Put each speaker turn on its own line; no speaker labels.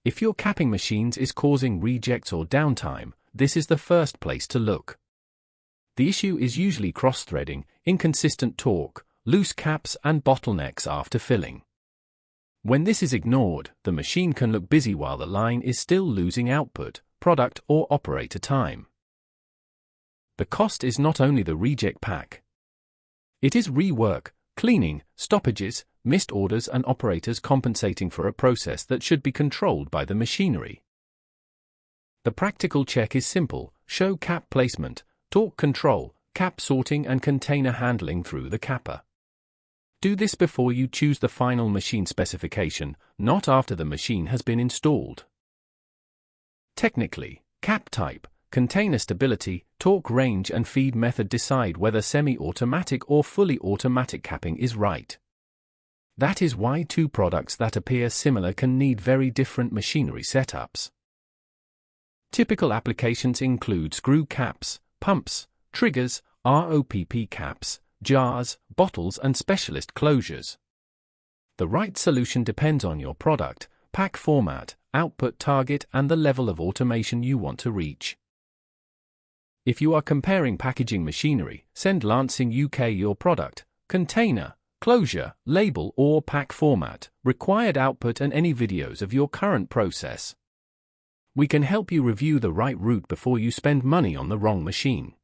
If your capping machines is causing rejects or downtime, this is the first place to look. The issue is usually cross-threading, inconsistent torque, loose caps and bottlenecks after filling. When this is ignored, the machine can look busy while the line is still losing output, product or operator time. The cost is not only the reject pack. It is rework, cleaning, stoppages, missed orders and operators compensating for a process that should be controlled by the machinery. The practical check is simple: show cap placement, torque control, cap sorting and container handling through the capper. Do this before you choose the final machine specification, not after the machine has been installed. Technically, cap type, container stability, torque range and feed method decide whether semi-automatic or fully automatic capping is right. That is why two products that appear similar can need very different machinery setups. Typical applications include screw caps, pumps, triggers, ROPP caps, jars, bottles and specialist closures. The right solution depends on your product, pack format, output target and the level of automation you want to reach. If you are comparing packaging machinery, send Lansing UK your product, container, closure, label or pack format, required output and any videos of your current process. We can help you review the right route before you spend money on the wrong machine.